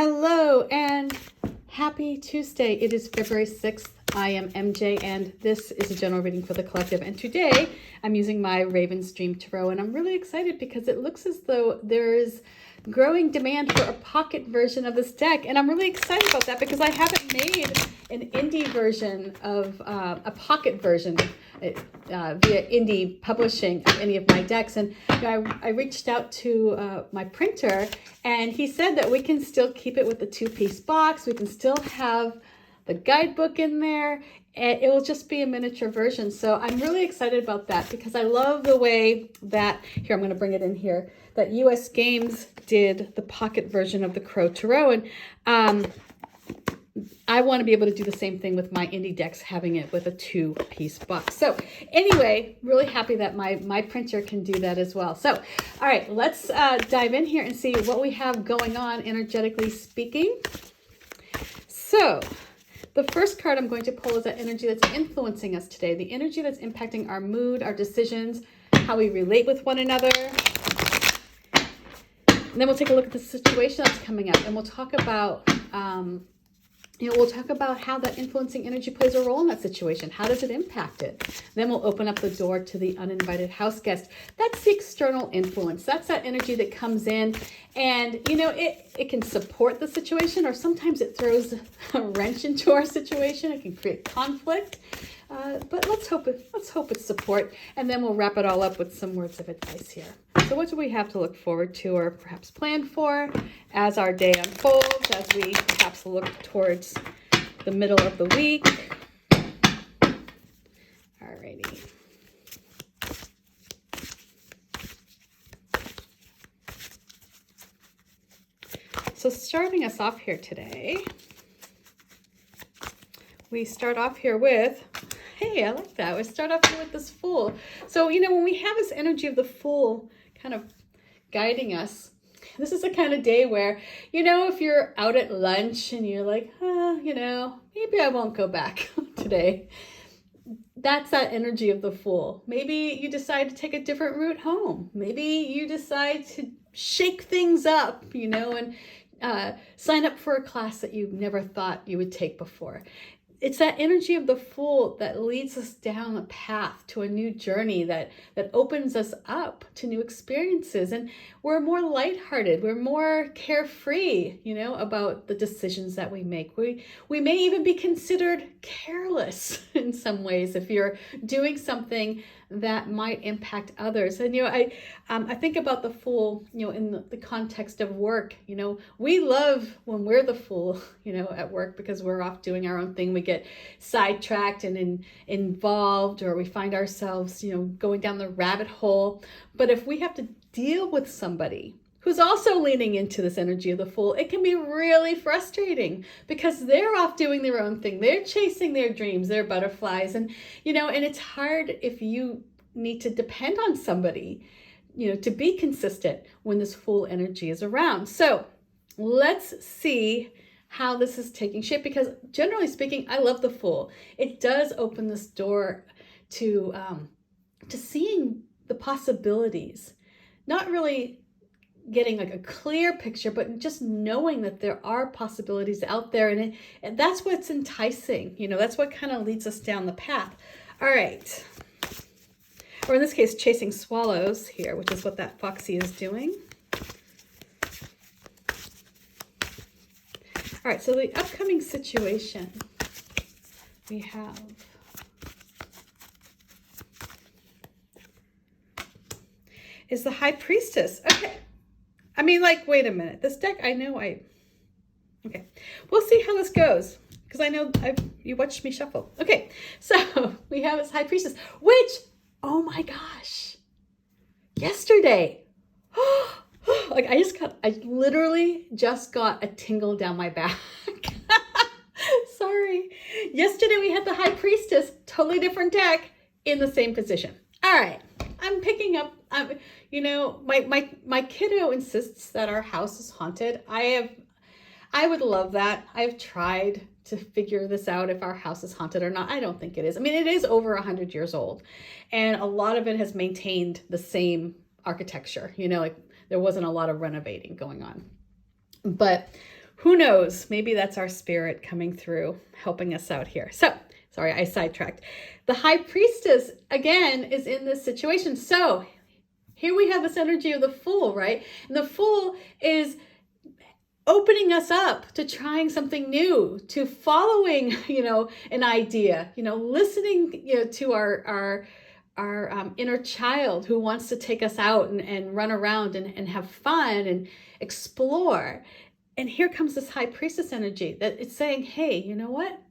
Hello and happy Tuesday. It is February 6th. I am MJ and this is a general reading for the collective. And today I'm using my Raven's Dream Tarot, and I'm really excited because it looks as though there is growing demand for a pocket version of this deck. And I'm really excited about that because I haven't made an indie version of a pocket version via indie publishing of any of my decks. And I reached out to my printer, and he said that we can still keep it with the two-piece box. We can still have the guidebook in there, and it will just be a miniature version. So I'm really excited about that because I love the way that, here, I'm going to bring it in here, that US Games did the pocket version of the Crow Tarot. And I want to be able to do the same thing with my indie decks, having it with a two-piece box. So anyway, really happy that my printer can do that as well. So, all right, let's dive in here and see what we have going on energetically speaking. So the first card I'm going to pull is that energy that's influencing us today, the energy that's impacting our mood, our decisions, how we relate with one another. And then we'll take a look at the situation that's coming up, and we'll talk about we'll talk about how that influencing energy plays a role in that situation. How does it impact it? Then we'll open up the door to the uninvited house guest. That's the external influence. That's that energy that comes in, and it can support the situation, or sometimes it throws a wrench into our situation. It can create conflict. But let's hope it's support, and then we'll wrap it all up with some words of advice here. So what do we have to look forward to, or perhaps plan for, as our day unfolds, as we perhaps look towards the middle of the week? Alrighty. So starting us off here today, we start off here with, hey, I like that. We start off here with this Fool. So, when we have this energy of the Fool kind of guiding us, this is the kind of day where, if you're out at lunch and you're like, maybe I won't go back today. That's that energy of the Fool. Maybe you decide to take a different route home. Maybe you decide to shake things up, and sign up for a class that you never thought you would take before. It's that energy of the Fool that leads us down a path to a new journey that opens us up to new experiences. And we're more lighthearted. We're more carefree, about the decisions that we make. We may even be considered careless in some ways if you're doing something that might impact others. And, I think about the Fool, in the context of work. We love when we're the Fool, at work, because we're off doing our own thing. We get sidetracked and involved, or we find ourselves, going down the rabbit hole. But if we have to deal with somebody who's also leaning into this energy of the Fool, it can be really frustrating because they're off doing their own thing. They're chasing their dreams, their butterflies. And, and it's hard if you need to depend on somebody, to be consistent when this Fool energy is around. So let's see how this is taking shape, because generally speaking, I love the Fool. It does open this door to seeing the possibilities, not really getting like a clear picture, but just knowing that there are possibilities out there. And that's what's enticing, that's what kind of leads us down the path. All right. Or in this case, chasing swallows here, which is what that foxy is doing. All right, so the upcoming situation we have is the High Priestess. Okay. Wait a minute. This deck, okay. We'll see how this goes, because I know you watched me shuffle. Okay, so we have this High Priestess, which, oh my gosh, yesterday, I literally just got a tingle down my back. Sorry. Yesterday we had the High Priestess, totally different deck, in the same position. All right. I'm picking up, my kiddo insists that our house is haunted. I would love that. I've tried to figure this out, if our house is haunted or not. I don't think it is. It is over 100 years old, and a lot of it has maintained the same architecture. There wasn't a lot of renovating going on. But who knows? Maybe that's our spirit coming through, helping us out here. So, sorry, I sidetracked. The high priestess, again, is in this situation. So, here we have this energy of the Fool, right? And the Fool is opening us up to trying something new, to following, an idea, listening, to our inner child who wants to take us out and run around and have fun and explore. And here comes this high priestess energy that it's saying, hey, you know what?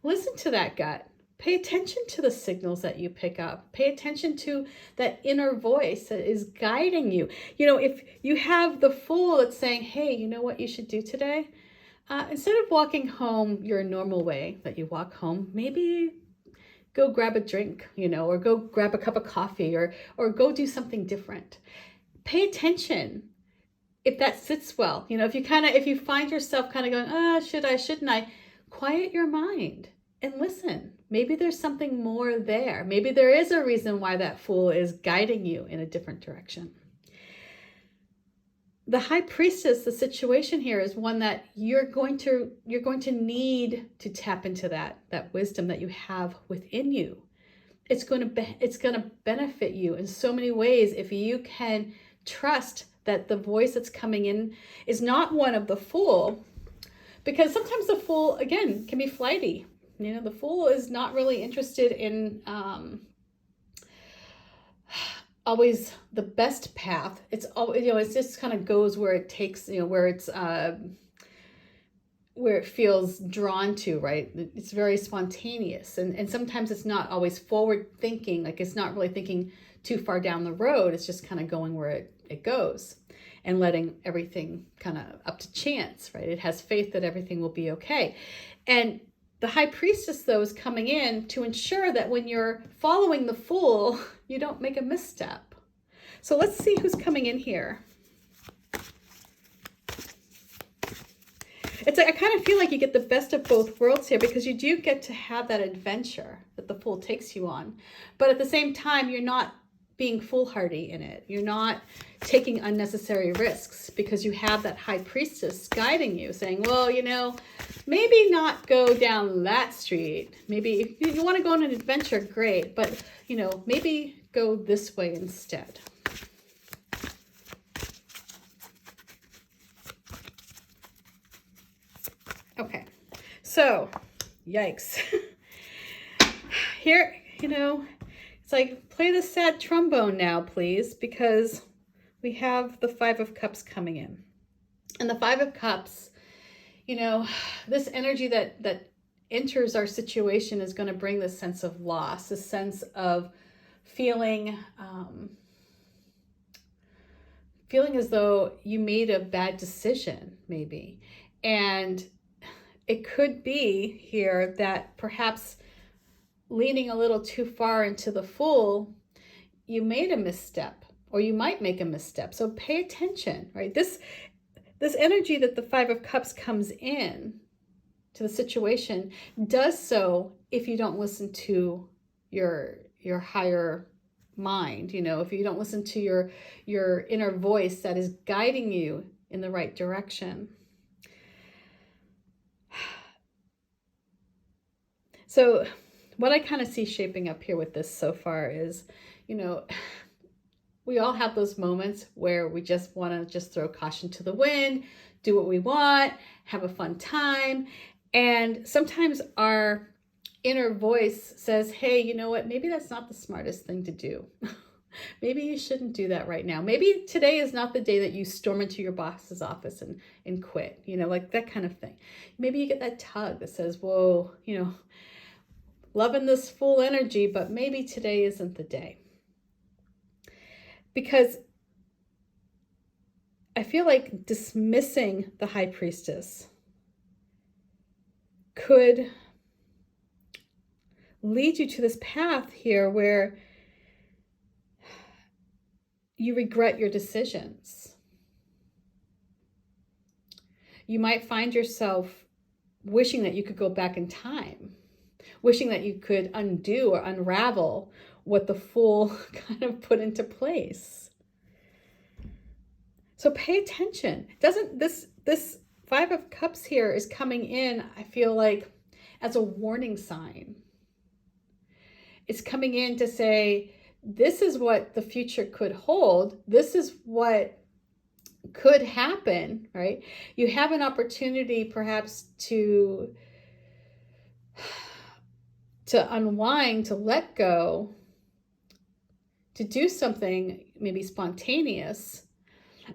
Listen to that gut. Pay attention to the signals that you pick up. Pay attention to that inner voice that is guiding you. If you have the Fool that's saying, hey, you know what you should do today? Instead of walking home your normal way that you walk home, maybe go grab a drink, or go grab a cup of coffee or go do something different. Pay attention if that sits well. If you find yourself kind of going, should I, shouldn't I? Quiet your mind and listen. Maybe there's something more there. Maybe there is a reason why that Fool is guiding you in a different direction. The high priestess, the situation here is one that you're going to need to tap into that wisdom that you have within you. It's going to benefit you in so many ways if you can trust that the voice that's coming in is not one of the Fool, because sometimes the Fool, again, can be flighty. The Fool is not really interested in always the best path. It's all, it just kind of goes where it takes, where it's where it feels drawn to, right? It's very spontaneous, and sometimes it's not always forward thinking. Like, it's not really thinking too far down the road. It's just kind of going where it goes and letting everything kind of up to chance, right? It has faith that everything will be okay. And the high priestess, though, is coming in to ensure that when you're following the Fool, you don't make a misstep. So let's see who's coming in here. It's like, I kind of feel like you get the best of both worlds here, because you do get to have that adventure that the Fool takes you on. But at the same time, you're not being foolhardy in it. You're not taking unnecessary risks, because you have that high priestess guiding you, saying, well, maybe not go down that street. Maybe if you want to go on an adventure, great, but maybe go this way instead. Okay, so yikes. Here, it's like, play the sad trombone now, please, because we have the Five of Cups coming in. And the Five of Cups, this energy that enters our situation is going to bring this sense of loss, this sense of feeling as though you made a bad decision, maybe. And it could be here that perhaps leaning a little too far into the Fool, you made a misstep, or you might make a misstep. So pay attention, right? This energy that the Five of Cups comes in to the situation does so if you don't listen to your higher mind, if you don't listen to your inner voice that is guiding you in the right direction. So what I kind of see shaping up here with this so far is, we all have those moments where we just want to just throw caution to the wind, do what we want, have a fun time. And sometimes our inner voice says, hey, you know what? Maybe that's not the smartest thing to do. Maybe you shouldn't do that right now. Maybe today is not the day that you storm into your boss's office and quit, like that kind of thing. Maybe you get that tug that says, whoa, loving this Fool energy, but maybe today isn't the day. Because I feel like dismissing the high priestess could lead you to this path here where you regret your decisions. You might find yourself wishing that you could go back in time, wishing that you could undo or unravel what the Fool kind of put into place. So pay attention. Doesn't this Five of Cups here is coming in, I feel like, as a warning sign. It's coming in to say, this is what the future could hold. This is what could happen, right? You have an opportunity perhaps to unwind, to let go, to do something maybe spontaneous.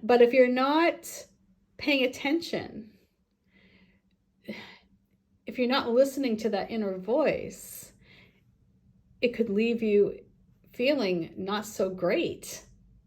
But if you're not paying attention, if you're not listening to that inner voice, it could leave you feeling not so great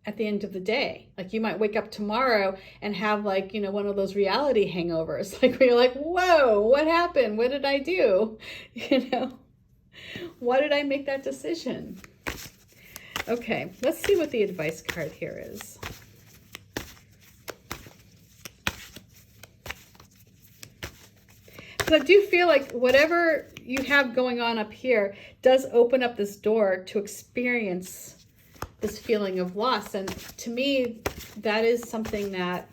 at the end of the day. Like you might wake up tomorrow and have like, one of those reality hangovers, like where you're like, whoa, what happened? What did I do? Why did I make that decision? Okay, let's see what the advice card here is. So I do feel like whatever you have going on up here does open up this door to experience this feeling of loss. And to me, that is something that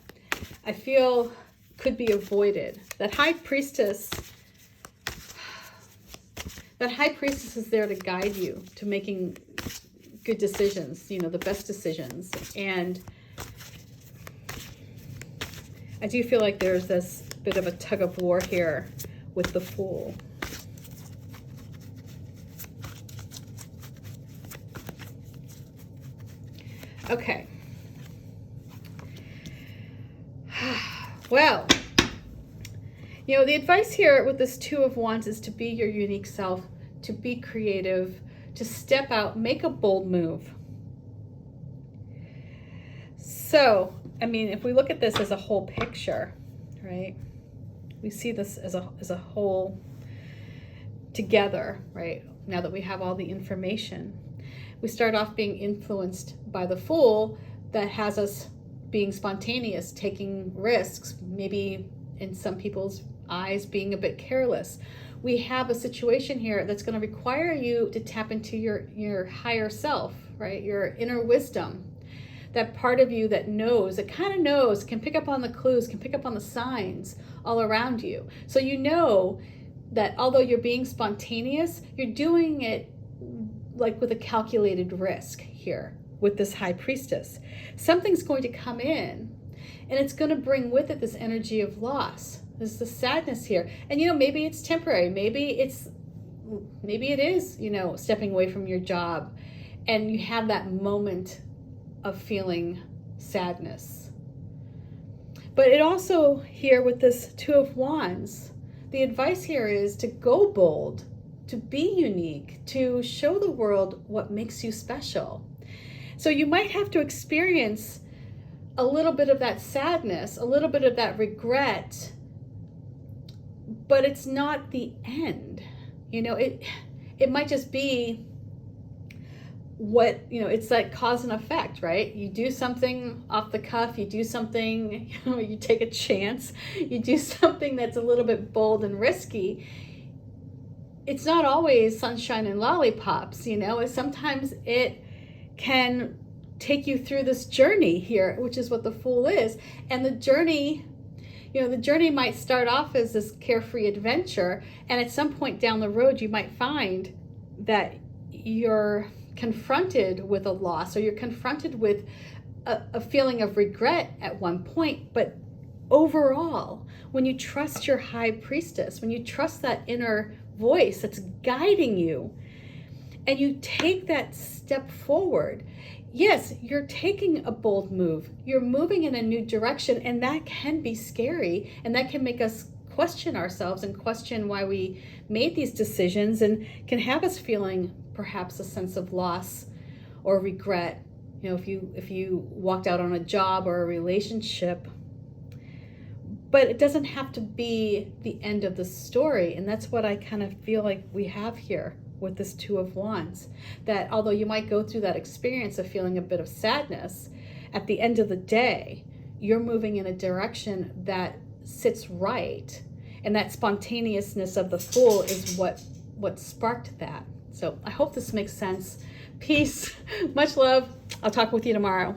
I feel could be avoided. That High Priestess is there to guide you to making good decisions, the best decisions. And I do feel like there's this bit of a tug of war here with the Fool. Okay. Well, the advice here with this Two of Wands is to be your unique self, to be creative, to step out, make a bold move. So, if we look at this as a whole picture, right? We see this as a whole together, right? Now that we have all the information. We start off being influenced by the Fool that has us being spontaneous, taking risks, maybe in some people's eyes being a bit careless. We have a situation here that's going to require you to tap into your higher self, right? Your inner wisdom. That part of you that knows, that kind of knows, can pick up on the clues, can pick up on the signs all around you. So you know that although you're being spontaneous, you're doing it like with a calculated risk here with this High Priestess. Something's going to come in and it's going to bring with it this energy of loss. There's the sadness here. And maybe it's temporary. Maybe it is, stepping away from your job and you have that moment of feeling sadness. But it also here with this Two of Wands, the advice here is to go bold, to be unique, to show the world what makes you special. So you might have to experience a little bit of that sadness, a little bit of that regret, but it's not the end. It might just be it's like cause and effect, right? You do something off the cuff, you do something, you take a chance, you do something that's a little bit bold and risky. It's not always sunshine and lollipops, sometimes it can take you through this journey here, which is what the Fool is. And the journey might start off as this carefree adventure, and at some point down the road, you might find that you're confronted with a loss, or you're confronted with a feeling of regret at one point. But overall, when you trust your High Priestess, when you trust that inner voice that's guiding you, and you take that step forward, yes, you're taking a bold move. You're moving in a new direction, and that can be scary, and that can make us question ourselves and question why we made these decisions, and can have us feeling perhaps a sense of loss or regret, if you walked out on a job or a relationship. But it doesn't have to be the end of the story, and that's what I kind of feel like we have here with this Two of Wands. That although you might go through that experience of feeling a bit of sadness, at the end of the day, you're moving in a direction that sits right, and that spontaneousness of the Fool is what sparked that. So I hope this makes sense. Peace, much love. I'll talk with you tomorrow.